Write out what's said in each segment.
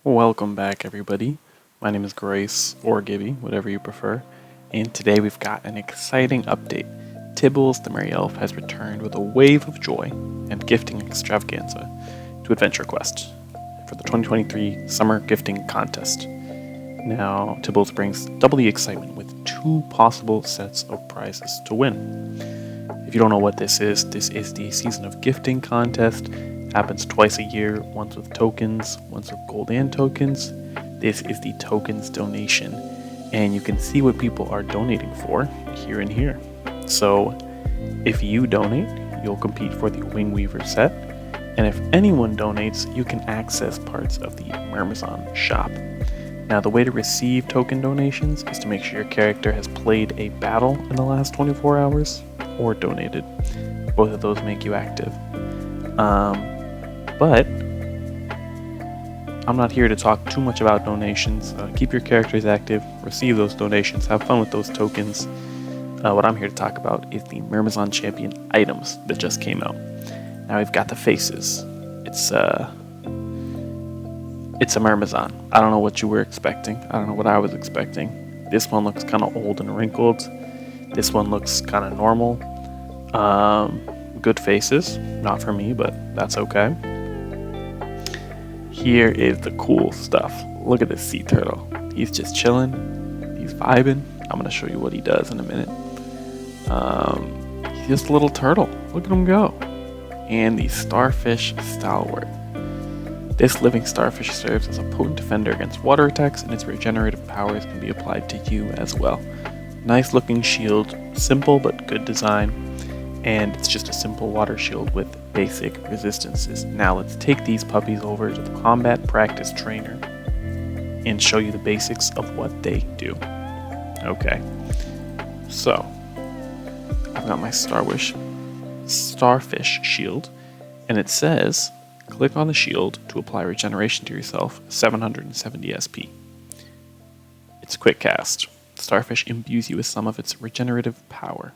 Welcome back, everybody. My name is Grace, or Gibby, whatever you prefer, and today we've got an exciting update. Tibbles the Merry Elf has returned with a wave of joy and gifting extravaganza to Adventure Quest for the 2023 Summer Gifting Contest. Now, Tibbles brings double the excitement with two possible sets of prizes to win. If you don't know what this is the Season of Gifting Contest. Happens twice a year, once with tokens, once with gold and tokens. This is the tokens donation, and you can see what people are donating for here and here. So if you donate, you'll compete for the Wing Weaver set, and if anyone donates, you can access parts of the Mermazon shop. Now, the way to receive token donations is to make sure your character has played a battle in the last 24 hours or donated. Both of those make you active. But I'm not here to talk too much about donations. Keep your characters active, receive those donations, have fun with those tokens. What I'm here to talk about is the Mermazon Champion items that just came out. Now we've got the faces. It's a Mermazon. I don't know what you were expecting. I don't know what I was expecting. This one looks kind of old and wrinkled. This one looks kind of normal. Good faces. Not for me, but that's okay. Here is the cool stuff. Look at this sea turtle. He's just chilling. He's vibing. I'm going to show you what he does in a minute. He's just a little turtle. Look at him go. And the starfish stalwart. This living starfish serves as a potent defender against water attacks, and its regenerative powers can be applied to you as well. Nice looking shield. Simple but good design. And it's just a simple water shield with basic resistances. Now let's take these puppies over to the combat practice trainer and show you the basics of what they do. Okay, so I've got my starfish shield, and it says click on the shield to apply regeneration to yourself, 770 SP. It's quick cast. Starfish imbues you with some of its regenerative power.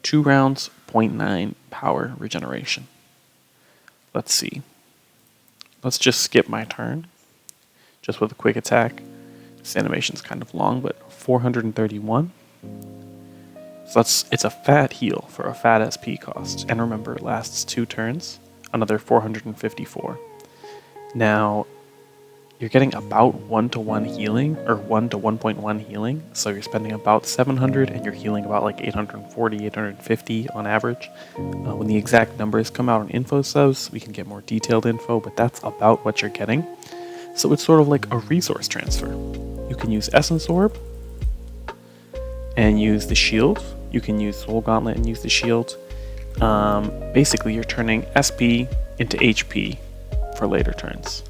2 rounds, 0.9 power regeneration. Let's see. Let's just skip my turn. Just with a quick attack. This animation's kind of long, but 431. So it's a fat heal for a fat SP cost. And remember, it lasts 2 turns. Another 454. Now, you're getting about 1-to-1 healing, or 1 to 1.1 healing, so you're spending about 700 and you're healing about like 840, 850 on average. When the exact numbers come out on info subs, we can get more detailed info, but that's about what you're getting. So it's sort of like a resource transfer. You can use Essence Orb and use the shield. You can use Soul Gauntlet and use the shield. Basically, you're turning SP into HP for later turns,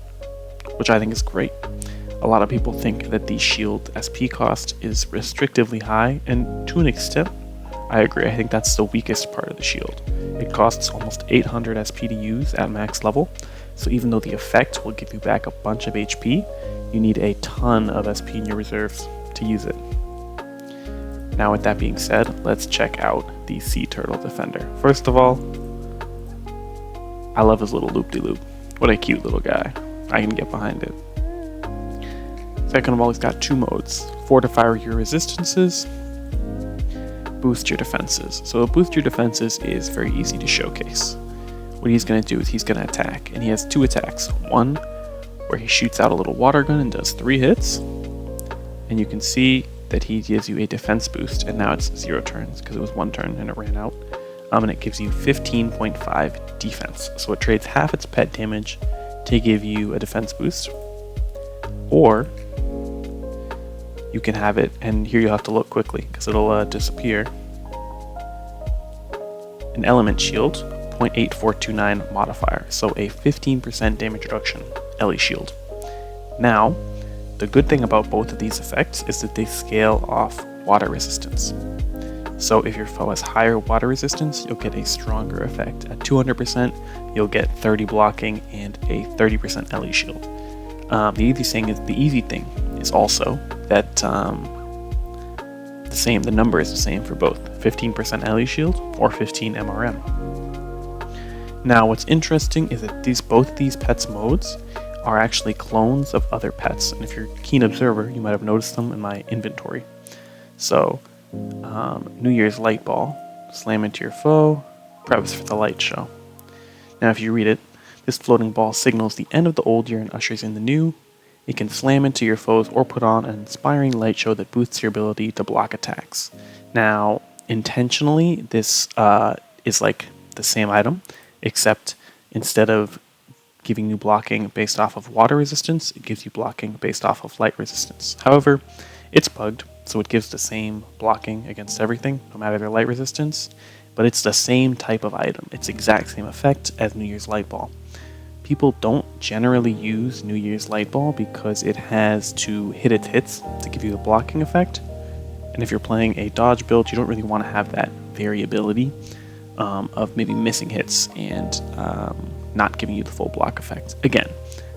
which I think is great. A lot of people think that the shield SP cost is restrictively high, and to an extent, I agree. I think that's the weakest part of the shield. It costs almost 800 SP to use at max level, so even though the effect will give you back a bunch of HP, you need a ton of SP in your reserves to use it. Now with that being said, let's check out the Sea Turtle Defender. First of all, I love his little loop-de-loop. What a cute little guy. I can get behind it. Second of all, he's got 2 modes. Fortify your resistances, boost your defenses. So boost your defenses is very easy to showcase. What he's going to do is he's going to attack, and he has 2 attacks. One where he shoots out a little water gun and does 3 hits, and you can see that he gives you a defense boost, and now it's 0 turns because it was 1 turn and it ran out. And it gives you 15.5 defense. So it trades half its pet damage to give you a defense boost, or you can have it, and here you'll have to look quickly because it'll disappear, an element shield, 0.8429 modifier, so a 15% damage reduction Ellie shield. Now, the good thing about both of these effects is that they scale off water resistance. So if your foe has higher water resistance, you'll get a stronger effect. At 200%, you'll get 30 blocking and a 30% LE shield. The easy thing is also that the number is the same for both 15% LE shield or 15 MRM. Now, what's interesting is that both these pets modes are actually clones of other pets, and if you're a keen observer, you might have noticed them in my inventory. So, New Year's Light Ball, slam into your foe, preps for the light show. Now if you read it, this floating ball signals the end of the old year and ushers in the new. It can slam into your foes or put on an inspiring light show that boosts your ability to block attacks. Now, intentionally, this is like the same item, except instead of giving you blocking based off of water resistance, it gives you blocking based off of light resistance. However, it's bugged, so it gives the same blocking against everything, no matter their light resistance, but it's the same type of item. It's the exact same effect as New Year's Light Ball. People don't generally use New Year's Light Ball because it has to hit its hits to give you a blocking effect. And if you're playing a dodge build, you don't really want to have that variability of maybe missing hits and not giving you the full block effect. Again,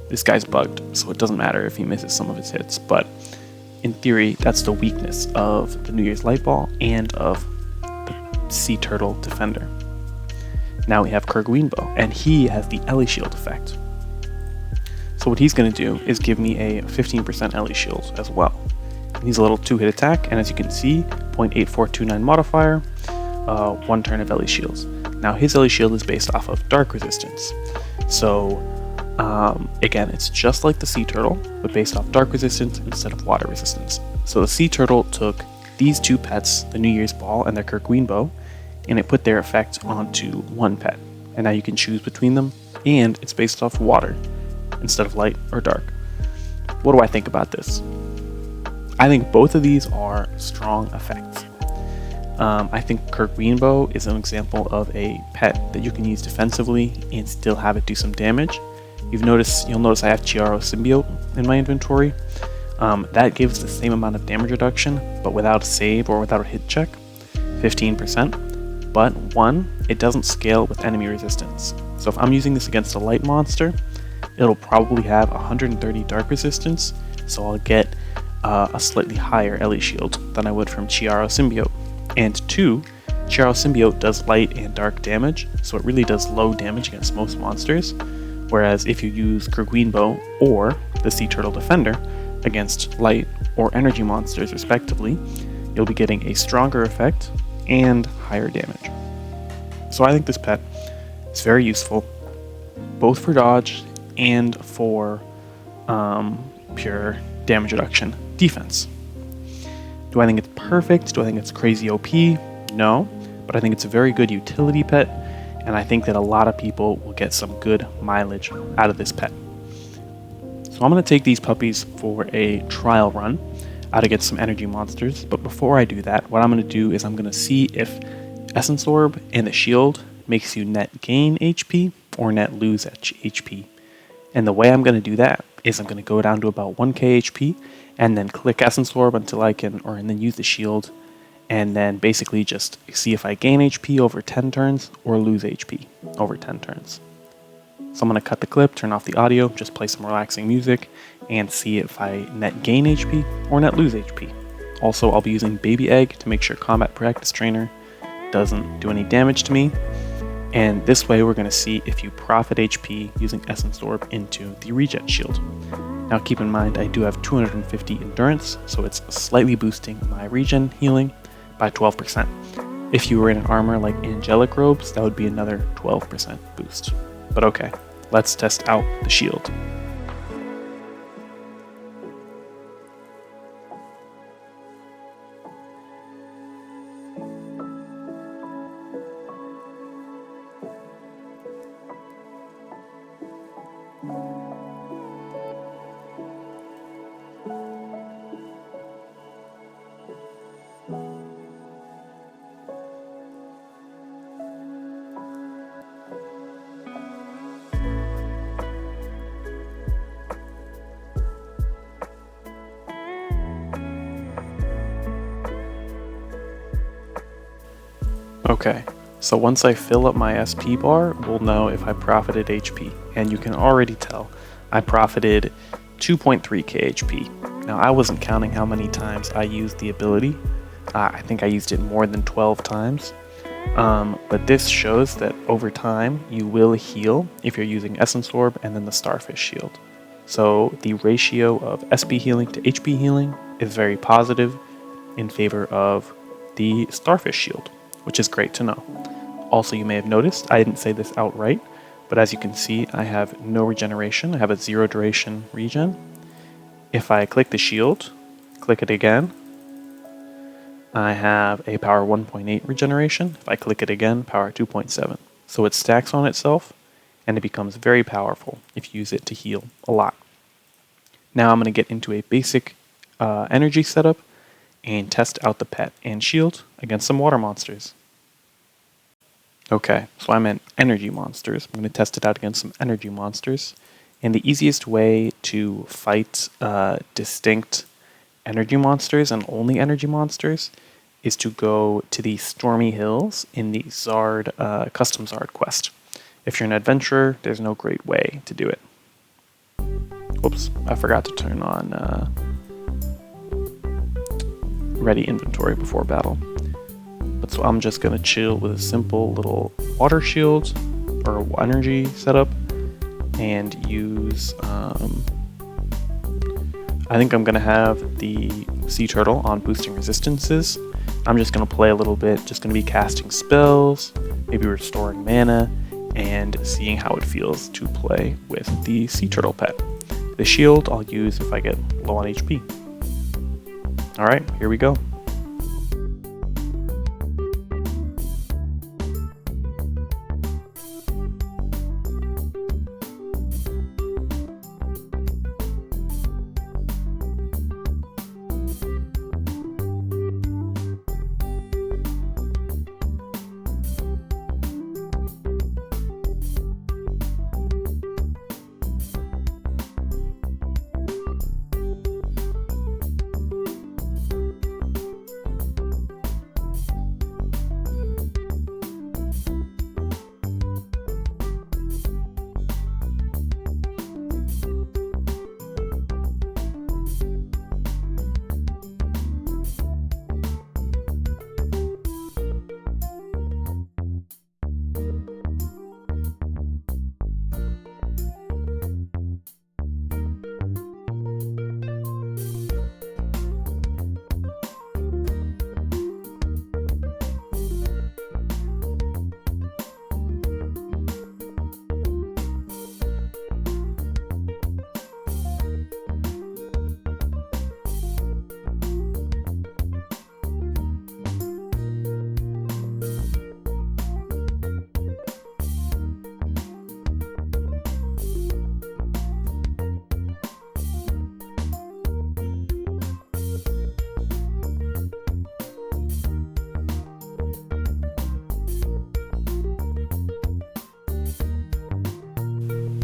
this guy's bugged, so it doesn't matter if he misses some of his hits, but in theory, that's the weakness of the New Year's Light Ball and of the Sea Turtle Defender. Now we have Kerguinbo, and he has the Ellie Shield effect. So what he's going to do is give me a 15% Ellie Shield as well. And he's a little 2-hit attack, and as you can see, 0.8429 modifier, 1 turn of Ellie Shields. Now his Ellie Shield is based off of Dark Resistance. So again, it's just like the Sea Turtle, but based off Dark Resistance instead of Water Resistance. So the Sea Turtle took these two pets, the New Year's Ball and their Kerguinbo, and it put their effect onto one pet. And now you can choose between them, and it's based off water instead of light or dark. What do I think about this? I think both of these are strong effects. I think Kerguinbo is an example of a pet that you can use defensively and still have it do some damage. You'll notice I have Chiaro Symbiote in my inventory. That gives the same amount of damage reduction, but without a save or without a hit check, 15%. But one, it doesn't scale with enemy resistance. So if I'm using this against a light monster, it'll probably have 130 dark resistance, so I'll get a slightly higher Ellie Shield than I would from Chiaro Symbiote. And two, Chiaro Symbiote does light and dark damage, so it really does low damage against most monsters, whereas if you use Kerguinbo or the Sea Turtle Defender against light or energy monsters respectively, you'll be getting a stronger effect and higher damage. So I think this pet is very useful, both for dodge and for pure damage reduction defense. Do I think it's perfect? Do I think it's crazy OP? No, but I think it's a very good utility pet, and I think that a lot of people will get some good mileage out of this pet. So I'm going to take these puppies for a trial run out to get some energy monsters, but before I do that, what I'm going to do is I'm going to see if Essence Orb and the shield makes you net gain HP or net lose HP. And the way I'm going to do that is I'm going to go down to about 1k HP and then click Essence Orb until I can, and then use the shield, and then basically just see if I gain HP over 10 turns or lose HP over 10 turns. So I'm going to cut the clip, turn off the audio, just play some relaxing music, and see if I net gain HP or net lose HP. Also, I'll be using Baby Egg to make sure Combat Practice Trainer doesn't do any damage to me. And this way we're going to see if you profit HP using Essence Orb into the Regen Shield. Now keep in mind I do have 250 endurance, so it's slightly boosting my regen healing by 12%. If you were in an armor like Angelic Robes, that would be another 12% boost. But okay, let's test out the shield. Okay, so once I fill up my SP bar, we'll know if I profited HP, and you can already tell I profited 2.3k HP. Now I wasn't counting how many times I used the ability. I think I used it more than 12 times, but this shows that over time you will heal if you're using Essence Orb and then the Starfish Shield. So the ratio of SP healing to HP healing is very positive in favor of the Starfish Shield, which is great to know. Also, you may have noticed, I didn't say this outright, but as you can see, I have no regeneration. I have a 0 duration regen. If I click the shield, click it again, I have a power 1.8 regeneration. If I click it again, power 2.7. So it stacks on itself, and it becomes very powerful if you use it to heal a lot. Now I'm going to get into a basic energy setup and test out the pet and shield against some water monsters. Okay, so I meant energy monsters. I'm going to test it out against some energy monsters. And the easiest way to fight distinct energy monsters and only energy monsters is to go to the Stormy Hills in the Zard Custom Zard quest. If you're an adventurer, there's no great way to do it. Oops, I forgot to turn on ready inventory before battle. But so I'm just going to chill with a simple little water shield or energy setup and use, I think I'm going to have the sea turtle on boosting resistances. I'm just going to play a little bit, just going to be casting spells, maybe restoring mana, and seeing how it feels to play with the sea turtle pet. The shield I'll use if I get low on HP. Alright, here we go.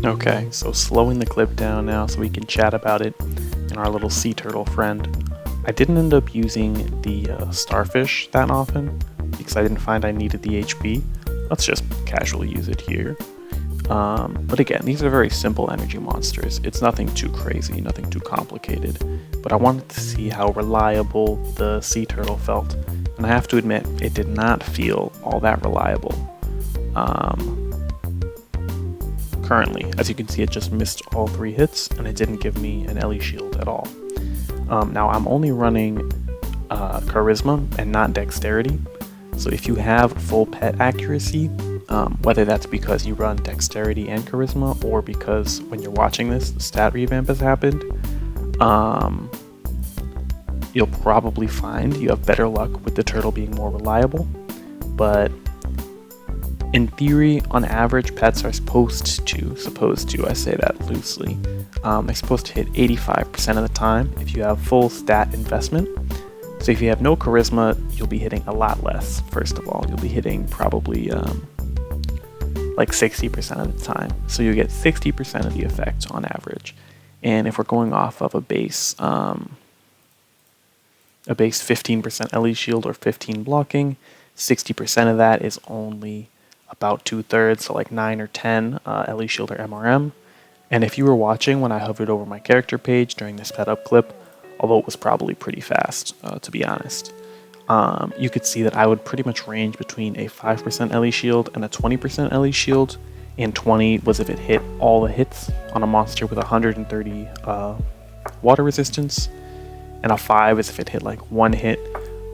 Okay, so slowing the clip down now so we can chat about it and our little sea turtle friend. I didn't end up using the starfish that often because I didn't find I needed the HP. Let's just casually use it here. But again, these are very simple energy monsters. It's nothing too crazy, nothing too complicated. But I wanted to see how reliable the sea turtle felt. And I have to admit, it did not feel all that reliable. Currently, as you can see, it just missed all 3 hits, and it didn't give me an Ellie shield at all. Now, I'm only running Charisma and not Dexterity, so if you have full pet accuracy, whether that's because you run Dexterity and Charisma, or because when you're watching this, the stat revamp has happened, you'll probably find you have better luck with the turtle being more reliable, but in theory, on average, pets are supposed to, I say that loosely, they're supposed to hit 85% of the time if you have full stat investment. So if you have no charisma, you'll be hitting a lot less, first of all. You'll be hitting probably like 60% of the time. So you get 60% of the effect on average. And if we're going off of a base 15% Ellie shield or 15 blocking, 60% of that is only about 2/3, so like 9 or 10 Ellie shield or MRM. And if you were watching when I hovered over my character page during this pet up clip, although it was probably pretty fast, to be honest, you could see that I would pretty much range between a 5% Ellie shield and a 20% Ellie shield, and 20 was if it hit all the hits on a monster with 130 water resistance, and a 5 is if it hit like one hit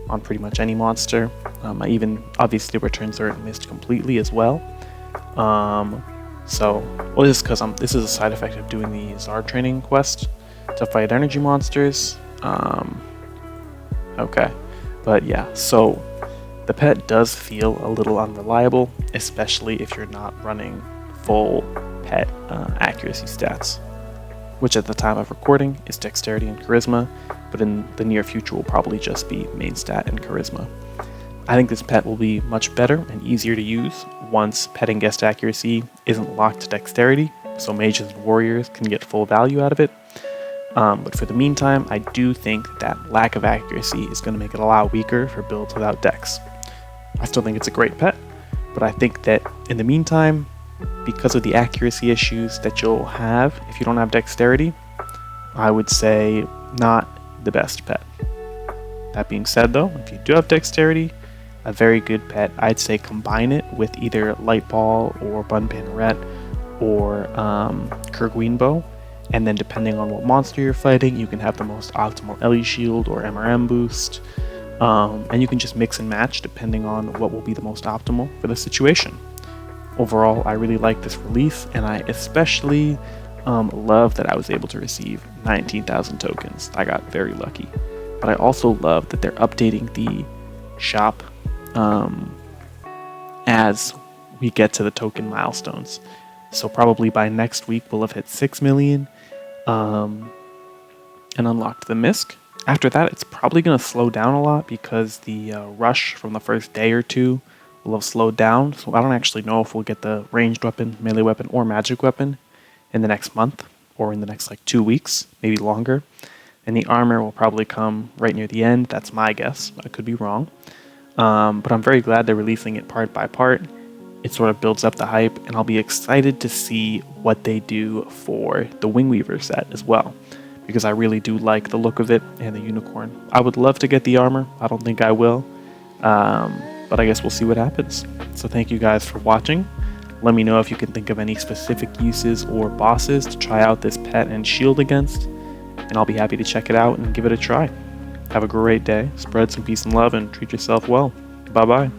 on pretty much any monster. I even obviously return Zerd missed completely as well. This is because this is a side effect of doing the Zard training quest to fight energy monsters. Okay, but yeah, so the pet does feel a little unreliable, especially if you're not running full pet accuracy stats, which at the time of recording is dexterity and charisma, but in the near future will probably just be main stat and charisma. I think this pet will be much better and easier to use once pet and guest accuracy isn't locked to dexterity, so mages and warriors can get full value out of it. But for the meantime, I do think that lack of accuracy is going to make it a lot weaker for builds without dex. I still think it's a great pet, but I think that in the meantime, because of the accuracy issues that you'll have if you don't have dexterity, I would say not the best pet. That being said though, if you do have dexterity, a very good pet, I'd say combine it with either Light Ball or Bun Banneret or Kerguin Bow, and then depending on what monster you're fighting, you can have the most optimal Ellie Shield or MRM boost, and you can just mix and match depending on what will be the most optimal for the situation. Overall, I really like this release, and I especially love that I was able to receive 19,000 tokens. I got very lucky. But I also love that they're updating the shop as we get to the token milestones. So probably by next week we'll have hit 6 million and unlocked the Misk. After that, it's probably going to slow down a lot because the rush from the first day or two will have slowed down. So I don't actually know if we'll get the ranged weapon, melee weapon, or magic weapon in the next month or in the next like 2 weeks, maybe longer. And the armor will probably come right near the end. That's my guess. I could be wrong. But I'm very glad they're releasing it part by part. It sort of builds up the hype, and I'll be excited to see what they do for the Wingweaver set as well, because I really do like the look of it and the unicorn. I would love to get the armor. I don't think I will, but I guess we'll see what happens. So thank you guys for watching. Let me know if you can think of any specific uses or bosses to try out this pet and shield against, and I'll be happy to check it out and give it a try. Have a great day, spread some peace and love, and treat yourself well. Bye bye.